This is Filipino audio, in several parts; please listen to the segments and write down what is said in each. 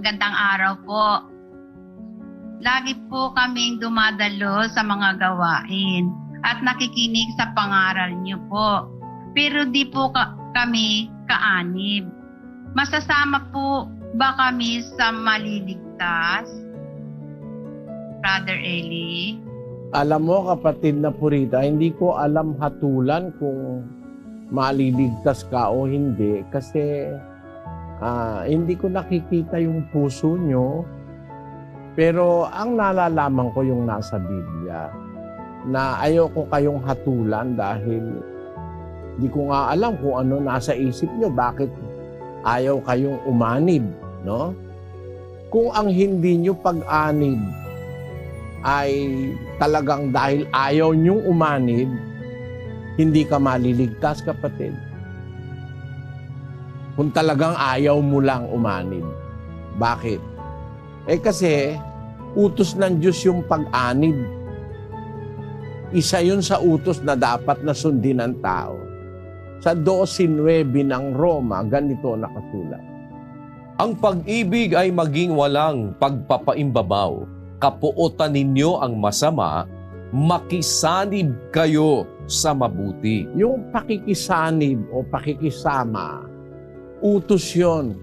Magandang araw po. Lagi po kaming dumadalo sa mga gawain at nakikinig sa pangaral niyo po. Pero di po kami kaanib. Masasama po ba kami sa maliligtas? Brother Eli? Alam mo, kapatid na Purita, hindi ko alam hatulan kung maliligtas ka o hindi kasi hindi ko nakikita yung puso nyo. Pero ang nalalaman ko yung nasa Biblia na ayoko kayong hatulan dahil hindi ko nga alam kung ano nasa isip nyo, bakit ayaw kayong umanib, no? Kung ang hindi nyo pag-anib ay talagang dahil ayaw nyong umanib, hindi ka maliligtas, kapatid. Kung talagang ayaw mo lang umanib. Bakit? Kasi utos ng Diyos yung pag-anib. Isa yun sa utos na dapat na sundin ng tao. Sa 12:9 ng Roma, ganito nakasulat. Ang pag-ibig ay maging walang pagpapaimbabaw. Kapuotan ninyo ang masama, makisanib kayo sa mabuti. Yung pakikisanib o pakikisama, utos yun.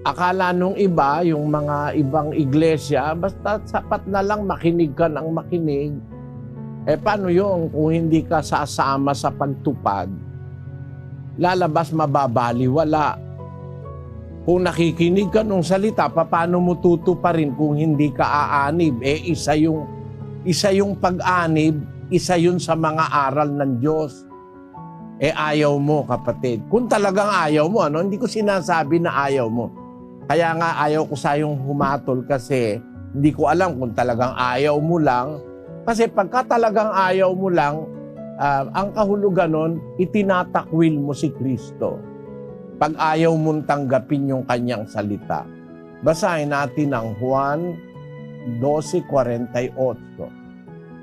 Akala nung iba, yung mga ibang iglesia, basta sapat na lang makinig ka ng makinig. Paano yun kung hindi ka sasama sa pagtupad? Lalabas mababaliwala. Kung nakikinig ka nung salita, paano mo tutuparin kung hindi ka aanib? Isa yung pag-anib, isa yun sa mga aral ng Diyos. Ayaw mo, kapatid. Kung talagang ayaw mo, hindi ko sinasabi na ayaw mo. Kaya nga ayaw ko sayong humatol kasi hindi ko alam kung talagang ayaw mo lang. Kasi pagka talagang ayaw mo lang, ang kahulugan nun, itinatakwil mo si Kristo. Pag ayaw mong tanggapin yung kanyang salita. Basahin natin ang Juan 12:48.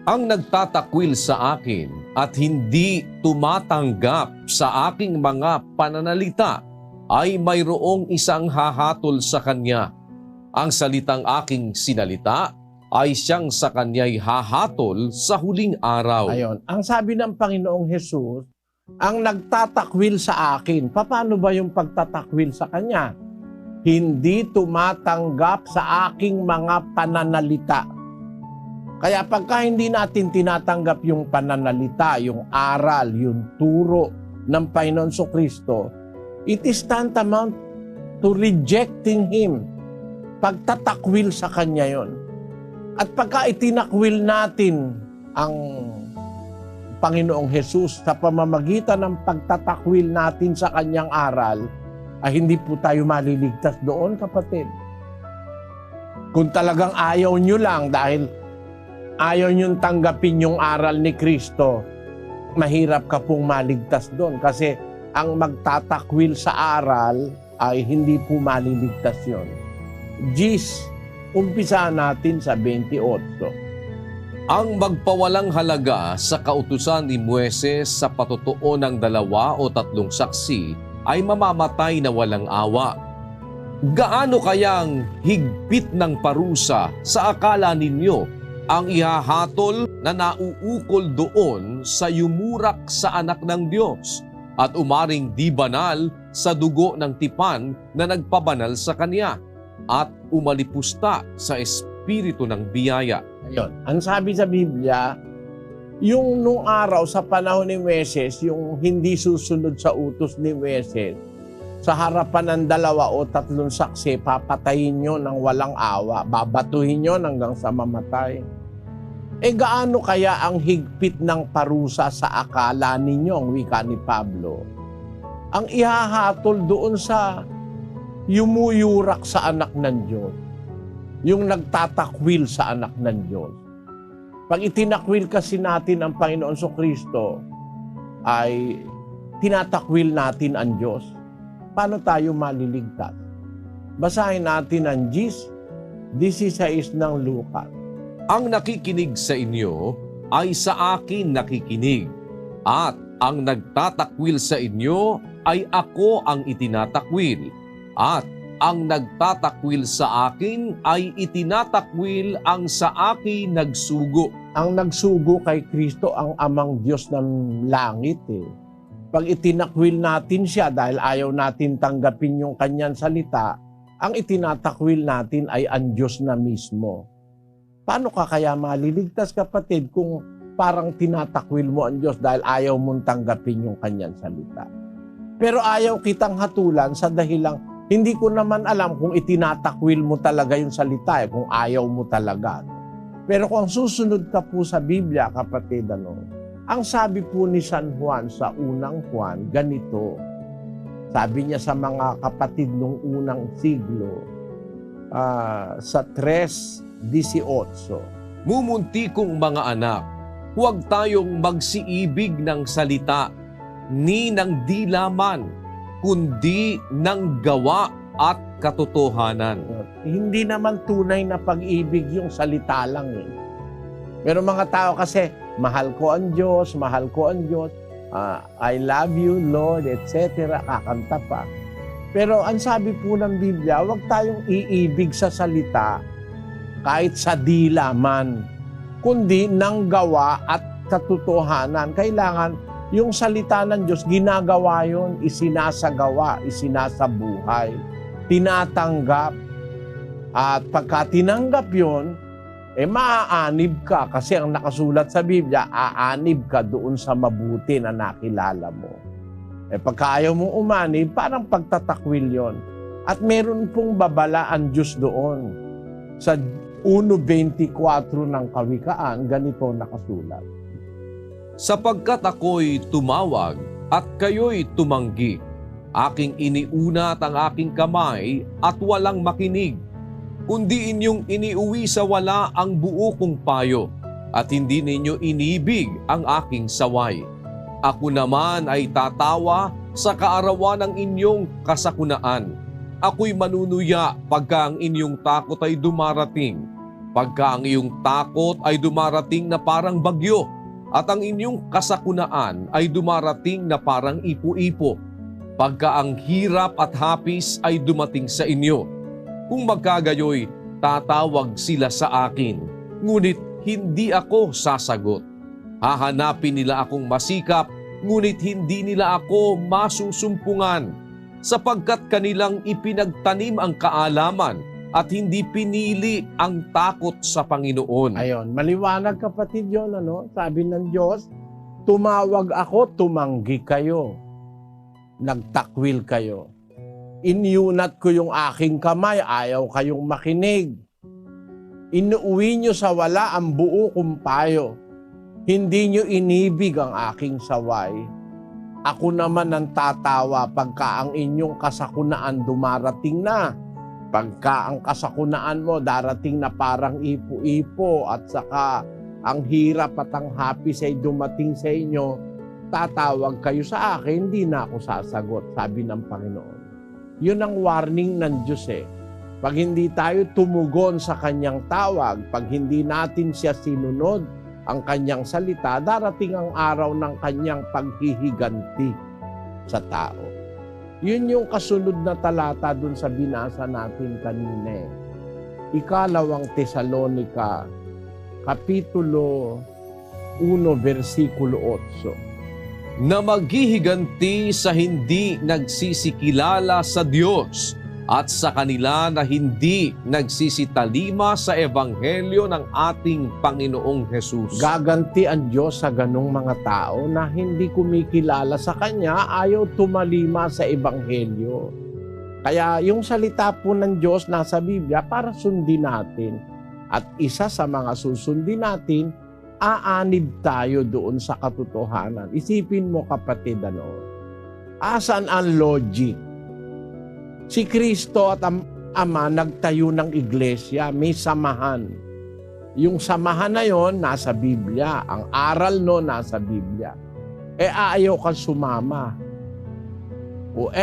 Ang nagtatakwil sa akin at hindi tumatanggap sa aking mga pananalita ay mayroong isang hahatol sa kanya. Ang salitang aking sinalita ay siyang sa kanya'y hahatol sa huling araw. Ayon, ang sabi ng Panginoong Hesus, ang nagtatakwil sa akin. Paano ba yung pagtatakwil sa kanya? Hindi tumatanggap sa aking mga pananalita. Kaya pagka hindi natin tinatanggap yung pananalita, yung aral, yung turo ng Panginoon Kristo, it is tantamount to rejecting Him. Pagtatakwil sa Kanya yon. At pagka itinakwil natin ang Panginoong Hesus sa pamamagitan ng pagtatakwil natin sa Kanyang aral, ay hindi po tayo maliligtas doon, kapatid. Kung talagang ayaw nyo lang dahil ayaw nyo tanggapin yung aral ni Kristo, mahirap ka pong maligtas doon kasi ang magtatakwil sa aral ay hindi po maliligtas yon. Umpisa natin sa 28. Ang magpawalang halaga sa kautusan ni Moises sa patutuo ng 2 o 3 saksi ay mamamatay na walang awa. Gaano kayang higpit ng parusa sa akala ninyo ang ihahatol na nauukol doon sa yumurak sa anak ng Diyos at umaring di banal sa dugo ng tipan na nagpabanal sa Kanya at umalipusta sa espiritu ng biyaya. Ayun. Ang sabi sa Biblia, yung nung araw sa panahon ni Moises, yung hindi susunod sa utos ni Moises, sa harapan ng 2 o 3 saksi, papatayin nyo ng walang awa, babatuhin nyo hanggang sa mamatay. Gaano kaya ang higpit ng parusa sa akala ninyo, ang wika ni Pablo? Ang ihahatol doon sa yumuyurak sa anak ng Diyos. Yung nagtatakwil sa anak ng Diyos. Pag itinakwil kasi natin ang Panginoon Kristo, ay tinatakwil natin ang Diyos. Paano tayo maliligtas? Basahin natin ang 16 ng Lucas. Ang nakikinig sa inyo ay sa akin nakikinig, at ang nagtatakwil sa inyo ay ako ang itinatakwil, at ang nagtatakwil sa akin ay itinatakwil ang sa akin nagsugo. Ang nagsugo kay Kristo ang amang Diyos ng langit eh. Pag itinakwil natin siya dahil ayaw natin tanggapin yung kanyang salita, ang itinatakwil natin ay ang Diyos na mismo. Paano ka kaya maliligtas, kapatid, kung parang tinatakwil mo ang Diyos dahil ayaw mong tanggapin yung kanyang salita? Pero ayaw kitang hatulan sa dahilang hindi ko naman alam kung itinatakwil mo talaga yung salita, kung ayaw mo talaga. Pero kung susunod ka po sa Biblia, kapatid, ang sabi po ni San Juan sa unang Juan, ganito. Sabi niya sa mga kapatid nung unang siglo, sa 3:18. Mumunti kong mga anak, huwag tayong magsiibig ng salita, ni ng dilaman, kundi ng gawa at katotohanan. Hindi naman tunay na pag-ibig yung salita lang eh. Pero mga tao kasi, mahal ko ang Diyos, mahal ko ang Diyos, I love you, Lord, etc. Kakanta pa. Pero ang sabi po ng Biblia, huwag tayong iibig sa salita kahit sa dila man, kundi ng gawa at katotohanan. Kailangan yung salita ng Diyos, ginagawa yun, isinasagawa, isinasabuhay, tinatanggap. At pagka tinanggap yun, maaanib ka kasi ang nakasulat sa Biblia, aanib ka doon sa mabuti na nakilala mo. Pagka ayaw mong umanib, parang pagtatakwil yon. At meron pong babala ang Diyos doon. Sa 1:24 ng Kawikaan, ganito nakasulat. Sapagkat ako'y tumawag at kayo'y tumanggi, aking iniunat ang aking kamay at walang makinig, kundi inyong iniuwi sa wala ang buo kong payo, at hindi ninyo inibig ang aking saway. Ako naman ay tatawa sa kaarawan ng inyong kasakunaan. Ako'y manunuya pagka ang inyong takot ay dumarating, pagka ang iyong takot ay dumarating na parang bagyo, at ang inyong kasakunaan ay dumarating na parang ipo-ipo, pagka ang hirap at hapis ay dumating sa inyo. Kung magkagayoy, tatawag sila sa akin, ngunit hindi ako sasagot. Hahanapin nila akong masikap, ngunit hindi nila ako masusumpungan, sapagkat kanilang ipinagtanim ang kaalaman at hindi pinili ang takot sa Panginoon. Ayon, maliwanag, kapatid, yun, Sabi ng Diyos, tumawag ako, tumanggi kayo. Nagtakwil kayo. Iniunat ko yung aking kamay, ayaw kayong makinig. Inuwi nyo sa wala ang buo kong payo. Hindi nyo inibig ang aking saway. Ako naman ang tatawa pagka ang inyong kasakunaan dumarating na. Pagka ang kasakunaan mo darating na parang ipo-ipo at saka ang hirap at ang hapis ay dumating sa inyo, tatawag kayo sa akin, hindi na ako sasagot, sabi ng Panginoon. Yun ang warning ng Diyos eh. Pag hindi tayo tumugon sa kanyang tawag, pag hindi natin siya sinunod ang kanyang salita, darating ang araw ng kanyang paghihiganti sa tao. Yun yung kasunod na talata dun sa binasa natin kanina. Ikalawang Tesalonica, Kapitulo 1, versikulo 8. Na maghihiganti sa hindi nagsisikilala sa Diyos at sa kanila na hindi nagsisitalima sa ebanghelyo ng ating Panginoong Hesus. Gaganti ang Diyos sa ganong mga tao na hindi kumikilala sa Kanya, ayaw tumalima sa ebanghelyo. Kaya yung salita po ng Diyos nasa Biblia para sundin natin. At isa sa mga susundin natin, aanib tayo doon sa katotohanan. Isipin mo, kapatid, asan ang logic? Si Kristo at ang Ama nagtayo ng iglesia, may samahan. Yung samahan na yon nasa Biblia, ang aral no nasa Biblia. Ayaw kang sumama.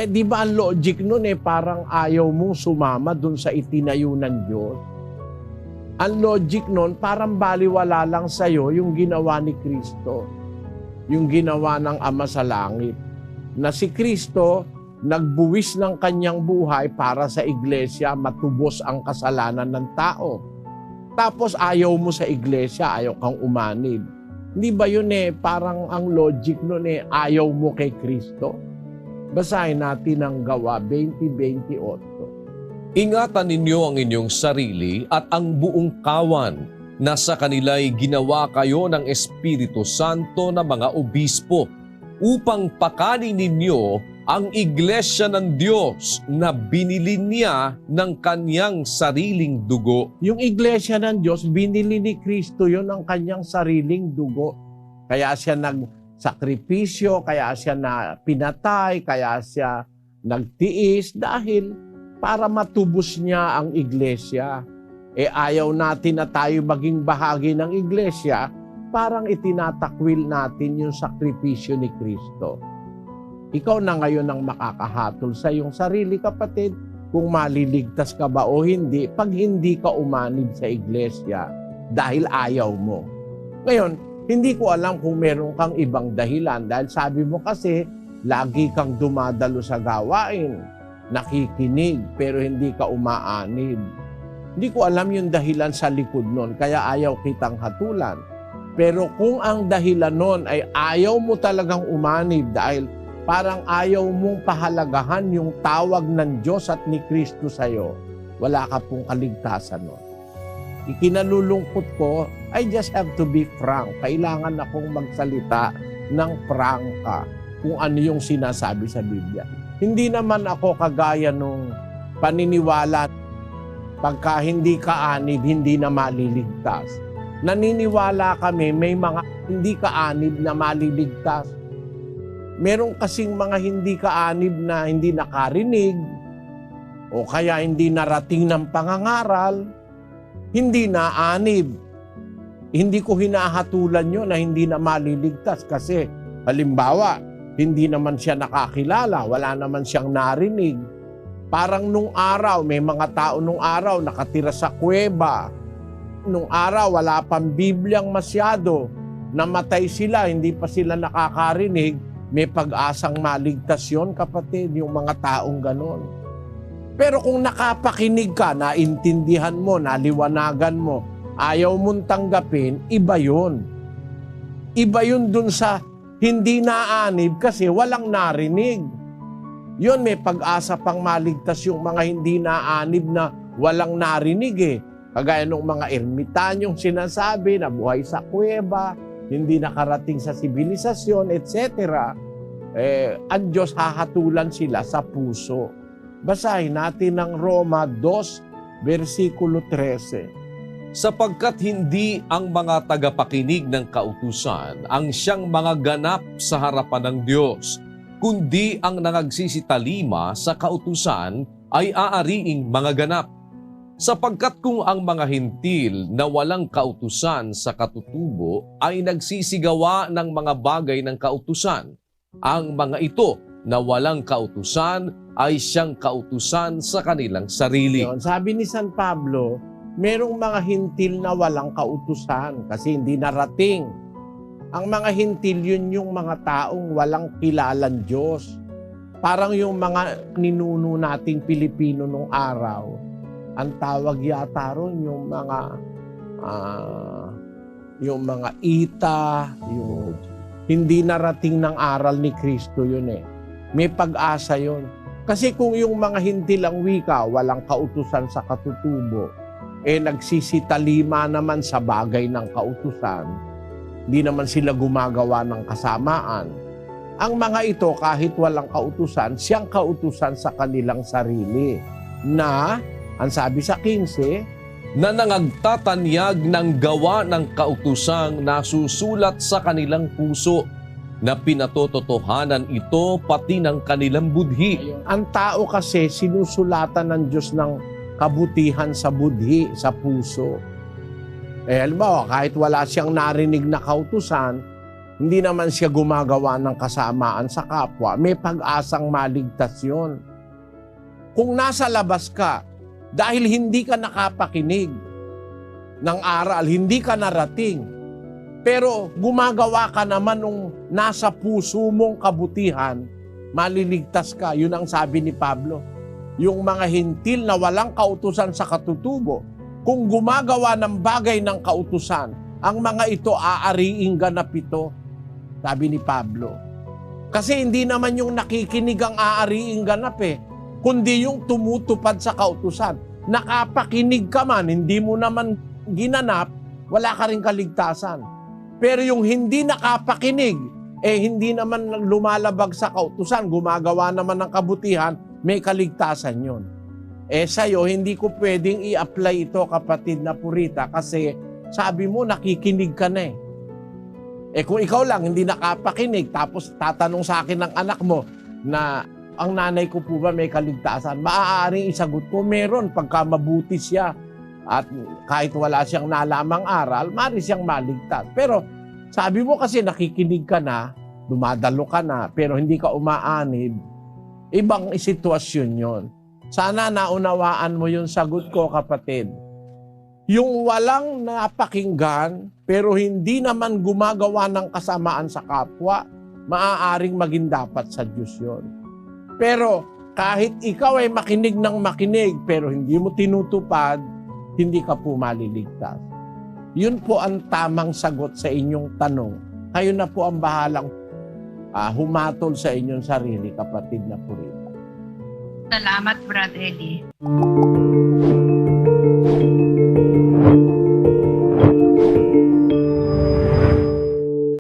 Di ba ang logic nun parang ayaw mong sumama dun sa itinayo ng Diyos? Ang logic nun, parang baliwala lang sa'yo yung ginawa ni Kristo. Yung ginawa ng Ama sa langit. Na si Kristo, nagbuwis ng kanyang buhay para sa iglesia, matubos ang kasalanan ng tao. Tapos ayaw mo sa iglesia, ayaw kang umanib. Hindi ba yun parang ang logic nun ayaw mo kay Kristo? Basahin natin ang Gawa 20:28. Ingatan ninyo ang inyong sarili at ang buong kawan na sa kanila'y ginawa kayo ng Espiritu Santo na mga obispo upang pakanin ninyo ang iglesia ng Diyos na binili niya ng kanyang sariling dugo. Yung iglesia ng Diyos, binili ni Kristo yun ang kanyang sariling dugo. Kaya siya nagsakripisyo, kaya siya na pinatay, kaya siya nagtiis dahil para matubos niya ang iglesia. Ayaw natin na tayo maging bahagi ng iglesia, parang itinatakwil natin yung sakripisyo ni Kristo. Ikaw na ngayon ang makakahatol sa iyong sarili, kapatid, kung maliligtas ka ba o hindi pag hindi ka umanib sa iglesia dahil ayaw mo. Ngayon, hindi ko alam kung meron kang ibang dahilan dahil sabi mo kasi lagi kang dumadalo sa gawain, nakikinig pero hindi ka umaanib. Hindi ko alam yung dahilan sa likod nun kaya ayaw kitang hatulan. Pero kung ang dahilan nun ay ayaw mo talagang umanib dahil parang ayaw mong pahalagahan yung tawag ng Diyos at ni Kristo sa'yo, wala ka pong kaligtasan nun. Ikinalulungkot ko, I just have to be frank. Kailangan akong magsalita ng prangka kung ano yung sinasabi sa Biblia. Hindi naman ako kagaya nung paniniwala pagka hindi ka anib, hindi na maliligtas. Naniniwala kami may mga hindi ka anib na maliligtas. Meron kasing mga hindi kaanib na hindi nakarinig o kaya hindi narating ng pangangaral, hindi naanib. Hindi ko hinahatulan yun na hindi na maliligtas kasi halimbawa, hindi naman siya nakakilala, wala naman siyang narinig. Parang nung araw, may mga tao nung araw nakatira sa kuweba. Nung araw, wala pang Bibliang masyado. Namatay sila, hindi pa sila nakakarinig. May pag-asang maligtas yun, kapatid, yung mga taong ganon. Pero kung nakapakinig ka, naintindihan mo, naliwanagan mo, ayaw mong tanggapin, iba yun. Iba yun dun sa hindi naanib kasi walang narinig. Yun, may pag-asa pang maligtas yung mga hindi naanib na walang narinig Kagaya ng mga ermitanyong sinasabi na buhay sa kuweba, hindi nakarating sa sibilisasyon, etc. Ang Diyos hahatulan sila sa puso. Basahin natin ang Roma 2, versikulo 13. Sapagkat hindi ang mga tagapakinig ng kautusan ang siyang mga ganap sa harapan ng Diyos, kundi ang nangagsisitalima sa kautusan ay aariing mga ganap. Sapagkat kung ang mga hintil na walang kautusan sa katutubo ay nagsisigawa ng mga bagay ng kautusan, ang mga ito na walang kautusan ay siyang kautusan sa kanilang sarili. Sabi ni San Pablo, merong mga hintil na walang kautusan kasi hindi narating. Ang mga hintil yun yung mga taong walang kilalang Diyos. Parang yung mga ninuno nating Pilipino nung araw. Ang tawag yata ron yung mga ita, yung hindi narating ng aral ni Kristo yun May pag-asa yun. Kasi kung yung mga hintil ang wika, walang kautusan sa katutubo, nagsisitalima naman sa bagay ng kautusan, di naman sila gumagawa ng kasamaan. Ang mga ito, kahit walang kautusan, siyang kautusan sa kanilang sarili na ang sabi sa 15, na nangagtatanyag ng gawa ng kautusang nasusulat sa kanilang puso, na pinatototohanan ito pati ng kanilang budhi. Ang tao kasi sinusulatan ng Diyos ng kabutihan sa budhi, sa puso. Halimbawa, kahit wala siyang narinig na kautusan, hindi naman siya gumagawa ng kasamaan sa kapwa, may pag-asang maligtas yun. Kung nasa labas ka, dahil hindi ka nakapakinig ng aral, hindi ka narating, pero gumagawa ka naman nung nasa puso mong kabutihan, maliligtas ka. Yun ang sabi ni Pablo. Yung mga hintil na walang kautusan sa katutubo, kung gumagawa ng bagay ng kautusan, ang mga ito aariing ganap ito. Sabi ni Pablo. Kasi hindi naman yung nakikinig ang aariing ganap kundi yung tumutupad sa kautusan. Nakapakinig ka man, hindi mo naman ginanap, wala ka rin kaligtasan. Pero yung hindi nakapakinig, hindi naman lumalabag sa kautusan, gumagawa naman ng kabutihan, may kaligtasan yun. Sa'yo, hindi ko pwedeng i-apply ito, kapatid na purita, kasi sabi mo, nakikinig ka na kung ikaw lang hindi nakapakinig, tapos tatanong sa akin ng anak mo na ang nanay ko po ba may kaligtasan, maaaring isagot ko, meron pagka mabuti siya at kahit wala siyang nalamang aral, maaari siyang maligtas. Pero sabi mo kasi nakikinig ka na, dumadalo ka na, pero hindi ka umaanib, ibang sitwasyon yon. Sana naunawaan mo yung sagot ko, kapatid. Yung walang napakinggan, pero hindi naman gumagawa ng kasamaan sa kapwa, maaaring maging dapat sa Diyos yun. Pero kahit ikaw ay makinig ng makinig, pero hindi mo tinutupad, hindi ka po maliligtas. Yun po ang tamang sagot sa inyong tanong. Kayo na po ang bahalang humatol sa inyong sarili, kapatid na purita. Salamat, Brother Eddie.